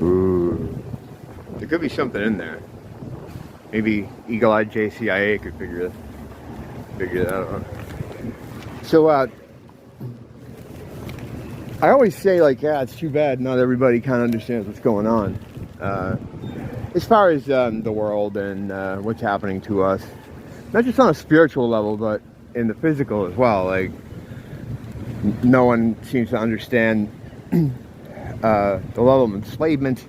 Ooh. There could be something in there. Maybe Eagle-Eyed JCIA could figure that out. So, I always say, like, yeah, it's too bad not everybody kind of understands what's going on. As far as the world and what's happening to us. Not just on a spiritual level, but in the physical as well. Like, no one seems to understand the level of enslavement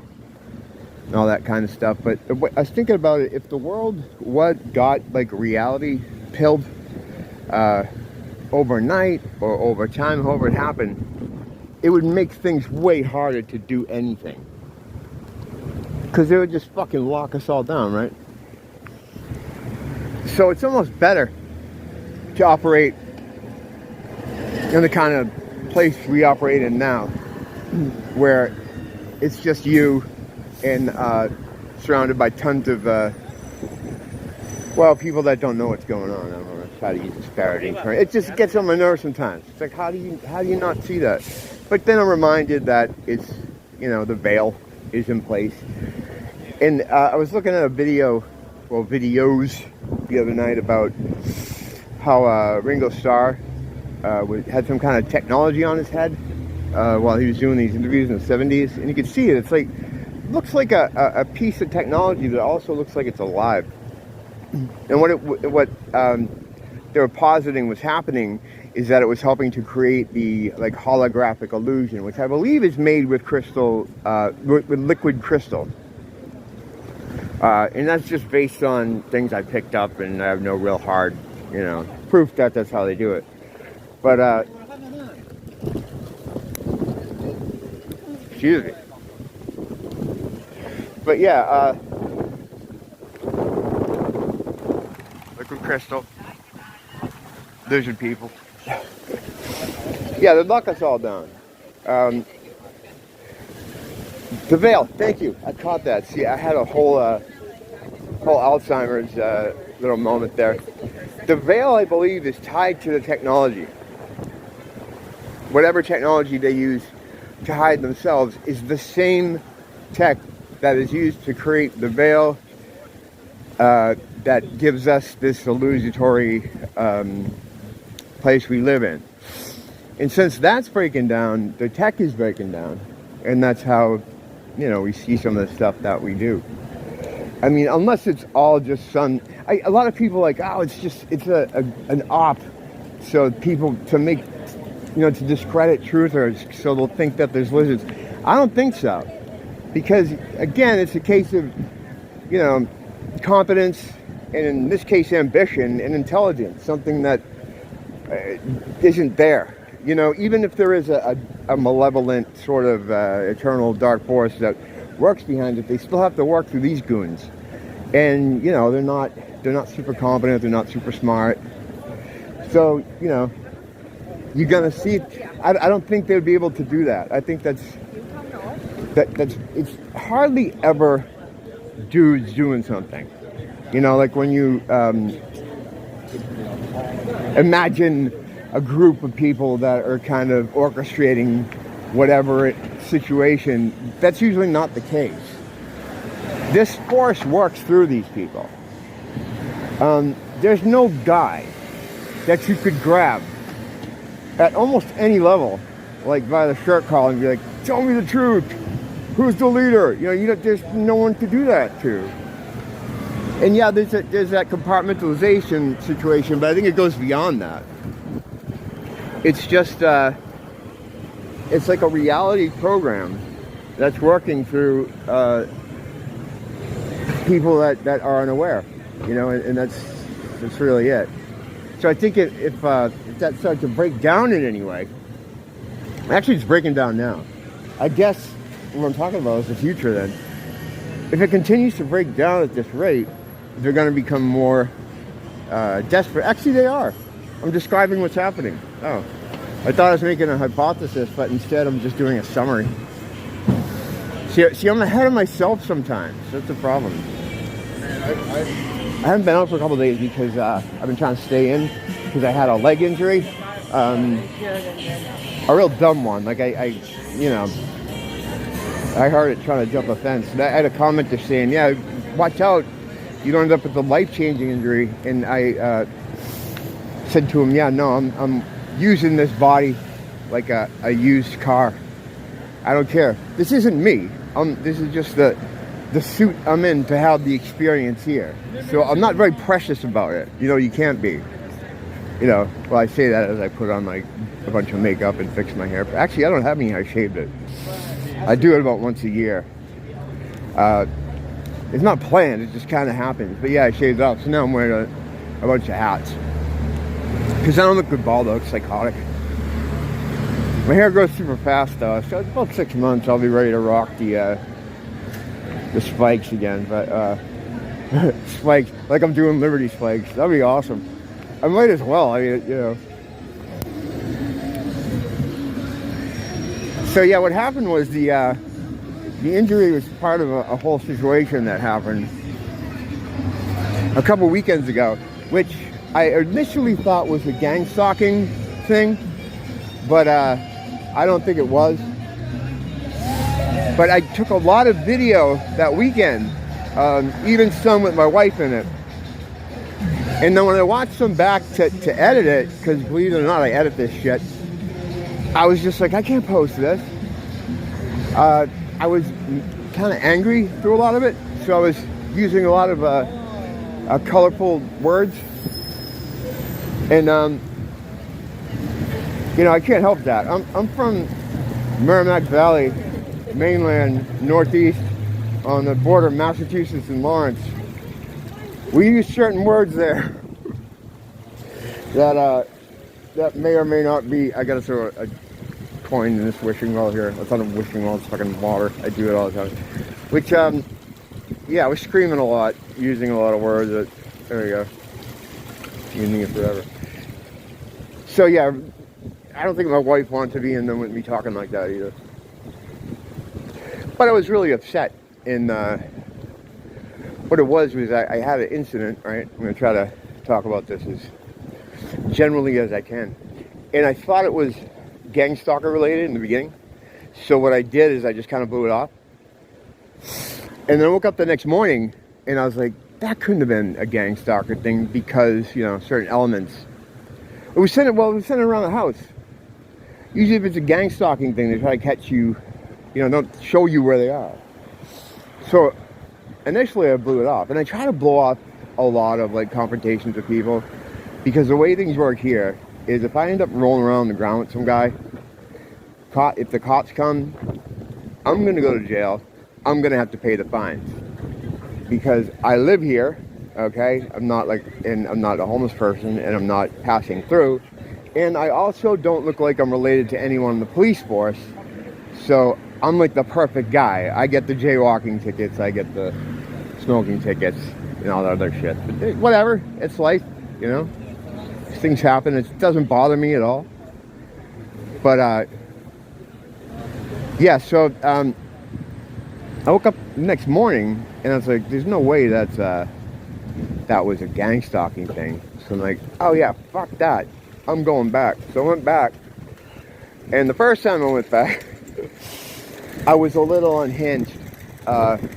and all that kind of stuff. But I was thinking about it, if the world got like reality pilled overnight or over time, however it happened, it would make things way harder to do anything. Because it would just fucking lock us all down, right? So it's almost better to operate in the kind of place we operate in now, where it's just you and surrounded by tons of, people that don't know what's going on. I don't know how to use disparaging term. It just gets on my nerves sometimes. It's like, how do you not see that? But then I'm reminded that it's, the veil is in place. And I was looking at videos the other night about how Ringo Starr had some kind of technology on his head while he was doing these interviews in the 70s. And you can see it. It's like, looks like a piece of technology that also looks like it's alive. And what they were positing was happening is that it was helping to create the like holographic illusion, which I believe is made with crystal, with liquid crystal. And that's just based on things I picked up, and I have no real hard, proof that that's how they do it. But, excuse me. But yeah, liquid crystal, lizard people. Yeah, they lock us all down. The veil, thank you. I caught that. See, I had a whole Alzheimer's little moment there. The veil, I believe, is tied to the technology. Whatever technology they use to hide themselves is the same tech that is used to create the veil that gives us this illusory place we live in. And since that's breaking down, the tech is breaking down. And that's how, we see some of the stuff that we do. I mean, unless it's all just a lot of people are like, oh, it's an op. So people, to make, to discredit truthers, so they'll think that there's lizards. I don't think so. Because, again, it's a case of, competence, and in this case, ambition and intelligence, something that isn't there. Even if there is a malevolent sort of eternal dark force that works behind it, they still have to work through these goons. And, they're not super competent, they're not super smart. So, you're going to see, I don't think they'd be able to do that. I think that's it's hardly ever dudes doing something. Like when you imagine a group of people that are kind of orchestrating whatever situation, that's usually not the case. This force works through these people. There's no guy that you could grab at almost any level, like by the shirt collar and be like, tell me the truth. Who's the leader? There's no one to do that to. And yeah, there's that compartmentalization situation, but I think it goes beyond that. It's just, it's like a reality program that's working through people that are unaware, and that's really it. So I think if that starts to break down in any way, actually it's breaking down now. I guess what I'm talking about is the future then. If it continues to break down at this rate, they're going to become more desperate. Actually, they are. I'm describing what's happening. Oh, I thought I was making a hypothesis, but instead I'm just doing a summary. See, I'm ahead of myself sometimes. That's the problem. I haven't been out for a couple of days because I've been trying to stay in because I had a leg injury. A real dumb one. Like I I heard it trying to jump a fence. And I had a commenter saying, yeah, watch out. You don't end up with a life-changing injury. And I said to him, yeah, no, I'm using this body like a used car. I don't care. This isn't me. This is just the suit I'm in to have the experience here. So I'm not very precious about it. You know, you can't be. You know, well, I say that as I put on like a bunch of makeup and fix my hair. But actually, I don't have any hair. I shaved it. I do it about once a year. It's not planned. It just kind of happens. But yeah, I shaved up. So now I'm wearing a bunch of hats. Because I don't look good bald, I look psychotic. My hair grows super fast though. So it's about 6 months I'll be ready to rock the spikes again. But spikes, like I'm doing Liberty spikes. That'd be awesome. I might as well. I mean, you know. So yeah, what happened was the injury was part of a whole situation that happened a couple weekends ago, which I initially thought was a gang stalking thing, but I don't think it was. But I took a lot of video that weekend, even some with my wife in it. And then when I watched them back to edit it, because believe it or not, I edit this shit, I was just like, I can't post this. I was kind of angry through a lot of it, so I was using a lot of colorful words. And, you know, I can't help that. I'm from Merrimack Valley, mainland, northeast, on the border of Massachusetts and Lawrence. We use certain words there that may or may not be. I gotta throw a coin in this wishing well here. It's not a wishing well, it's fucking water. I do it all the time. Which, yeah, I was screaming a lot, using a lot of words. There we go. Using it forever. So yeah, I don't think my wife wanted to be in them with me talking like that either. But I was really upset. And what it was I had an incident, right? I'm going to try to talk about this as generally as I can. And I thought it was gang stalker related in the beginning. So what I did is I just kind of blew it off. And then I woke up the next morning and I was like, that couldn't have been a gang stalker thing because, you know, certain elements. It was centered around the house. Usually if it's a gang stalking thing, they try to catch you, you know, don't show you where they are. So initially I blew it off. And I try to blow off a lot of like confrontations with people because the way things work here is if I end up rolling around the ground with some guy, if the cops come, I'm going to go to jail. I'm going to have to pay the fines because I live here, okay? I'm not a homeless person and I'm not passing through. And I also don't look like I'm related to anyone in the police force. So I'm like the perfect guy. I get the jaywalking tickets, I get the smoking tickets and all that other shit. But whatever, it's life, you know? Things happen, it doesn't bother me at all. But yeah, so I woke up the next morning and I was like, there's no way that was a gang stalking thing. So I'm like, oh yeah, fuck that. I'm going back. So I went back. And the first time I went back, I was a little unhinged. And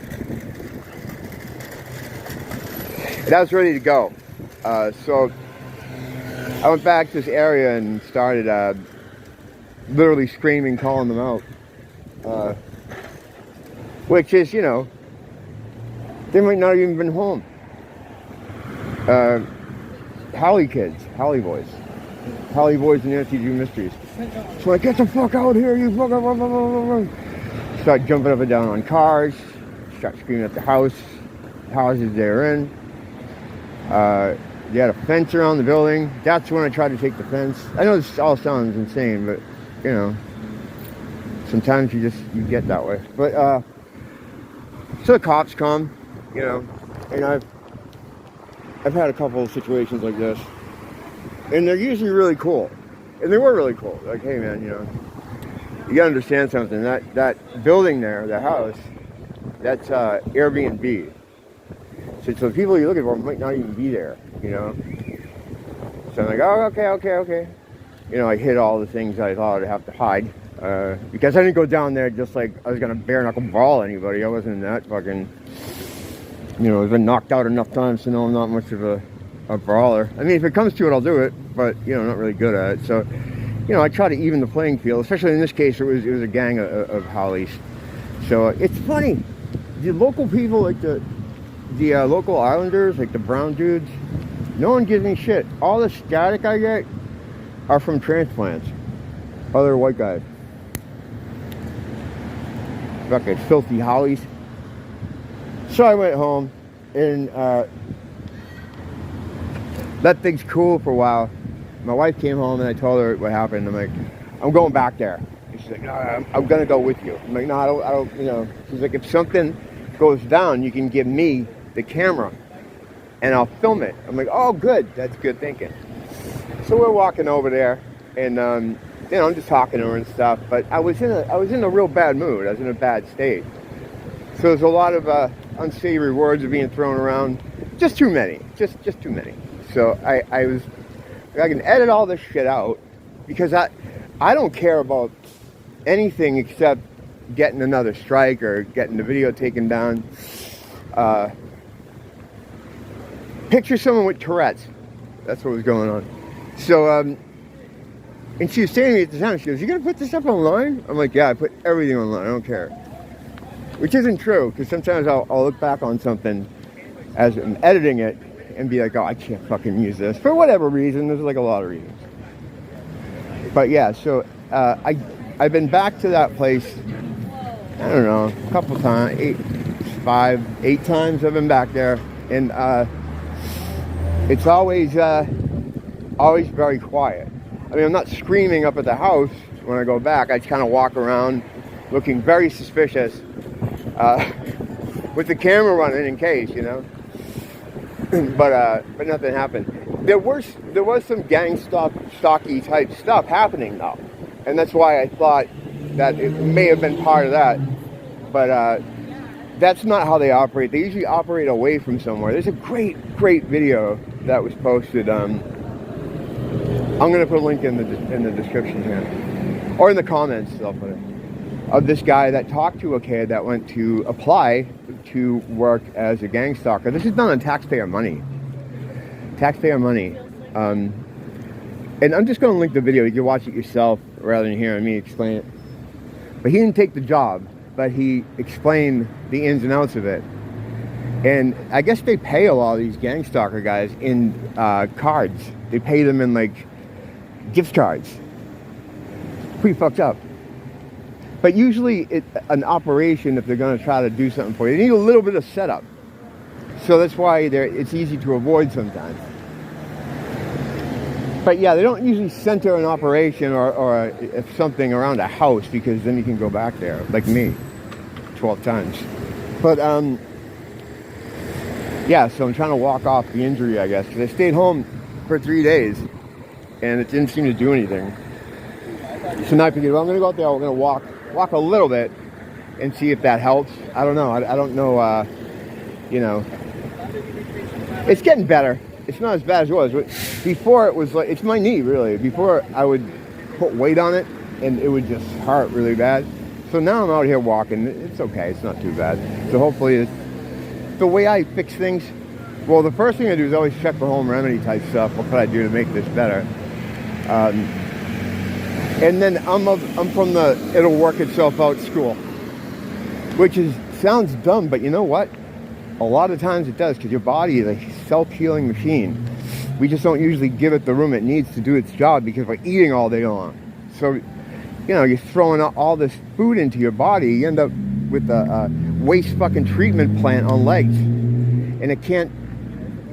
I was ready to go. So I went back to this area and started literally screaming, calling them out. Which is, you know, they might not even been home. Haole kids, Haole boys. Haole boys and Nancy do mysteries. So like, get the fuck out here, you fuck up. Start jumping up and down on cars. Start screaming at the houses they're in. They had a fence around the building. That's when I tried to take the fence. I know this all sounds insane, but, you know, sometimes you get that way. But, so the cops come, you know, and I've had a couple of situations like this, and they're usually really cool, and they were really cool. Like, hey man, you know, you gotta understand something. That building there, the house, that's Airbnb. So the people you're looking for might not even be there, you know. So I'm like, oh, okay. You know, I hid all the things I thought I'd have to hide. Because I didn't go down there just like I was gonna bare knuckle brawl anybody. I wasn't that fucking, I've been knocked out enough times to know I'm not much of a brawler. I mean, if it comes to it, I'll do it, but I'm not really good at it. So, I try to even the playing field. Especially in this case, it was a gang of Haolies. So it's funny, the local people, like the local islanders, like the brown dudes, no one gives me shit. All the static I get are from transplants, other white guys. Fucking filthy Haolies. So I went home and let things cool for a while. My wife came home and I told her what happened. I'm like, I'm going back there. And she's like, no, I'm gonna go with you. I'm like, no, I don't. She's like, if something goes down, you can give me the camera and I'll film it. I'm like, oh, good. That's good thinking. So we're walking over there and I'm just talking to her and stuff. But I was in a real bad mood. I was in a bad state. So there's a lot of unsavory words are being thrown around. Just too many. Just too many. So I can edit all this shit out because I don't care about anything except getting another strike or getting the video taken down. Picture someone with Tourette's. That's what was going on. So, and she was saying to me at the time, she goes, you gonna put this up online? I'm like, yeah, I put everything online, I don't care. Which isn't true, because sometimes I'll look back on something as I'm editing it and be like, oh, I can't fucking use this. For whatever reason, there's like a lot of reasons. But yeah, so I've been back to that place, I don't know, a couple times, 8 times I've been back there. And it's always very quiet. I mean, I'm not screaming up at the house when I go back. I just kind of walk around looking very suspicious with the camera running in case, but nothing happened. There was some gang stalky type stuff happening though, and that's why I thought that it may have been part of that. But that's not how they operate. They usually operate away from somewhere. There's a great video that was posted. I'm going to put a link in the description here, or in the comments. I'll put it, of this guy that talked to a kid that went to apply to work as a gang stalker. This is done on taxpayer money. And I'm just going to link the video. You can watch it yourself rather than hearing me explain it. But he didn't take the job, but he explained the ins and outs of it. And I guess they pay a lot of these gang stalker guys in cards. They pay them in like gift cards. Pretty fucked up. But usually an operation, if they're going to try to do something for you, they need a little bit of setup. So that's why it's easy to avoid sometimes. But yeah, they don't usually center an operation or if something around a house, because then you can go back there, like me, 12 times. But yeah, so I'm trying to walk off the injury, I guess, because I stayed home for 3 days and it didn't seem to do anything. So now I figured, well, I'm going to go out there, I'm going to walk a little bit and see if that helps. I don't know. I don't know, it's getting better. It's not as bad as it was. Before it was like, it's my knee really. Before I would put weight on it and it would just hurt really bad. So now I'm out here walking. It's okay. It's not too bad. So hopefully the way I fix things, well, the first thing I do is always check for home remedy type stuff. What could I do to make this better? And then I'm from the it'll work itself out school, which sounds dumb, but you know what? A lot of times it does, because your body is a self-healing machine. We just don't usually give it the room it needs to do its job because we're eating all day long. So, you're throwing out all this food into your body. You end up with a waste fucking treatment plant on legs. And it can't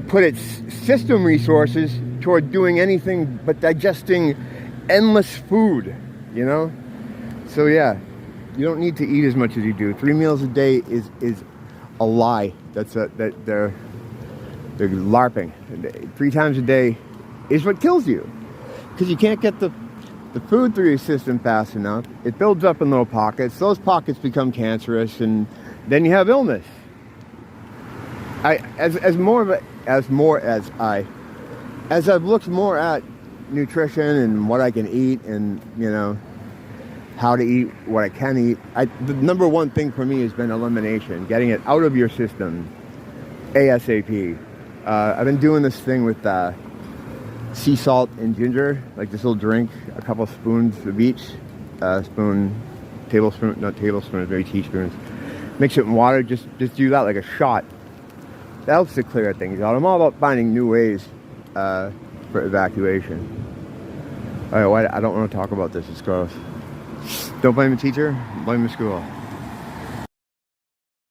put its system resources toward doing anything but digesting endless food, So yeah, you don't need to eat as much as you do. 3 meals a day is a lie. That they're LARPing. 3 times a day is what kills you, because you can't get the food through your system fast enough. It builds up in little pockets. Those pockets become cancerous, and then you have illness. As I've looked more at nutrition and what I can eat, and how to eat, what I can eat. The number one thing for me has been elimination, getting it out of your system ASAP. I've been doing this thing with sea salt and ginger, like this little drink, a couple spoons of each, tablespoon, not tablespoons, maybe teaspoons. Mix it in water, just do that like a shot. That helps to clear things out. I'm all about finding new ways for evacuation. All right, I don't want to talk about this, it's gross. Don't blame the teacher, blame the school.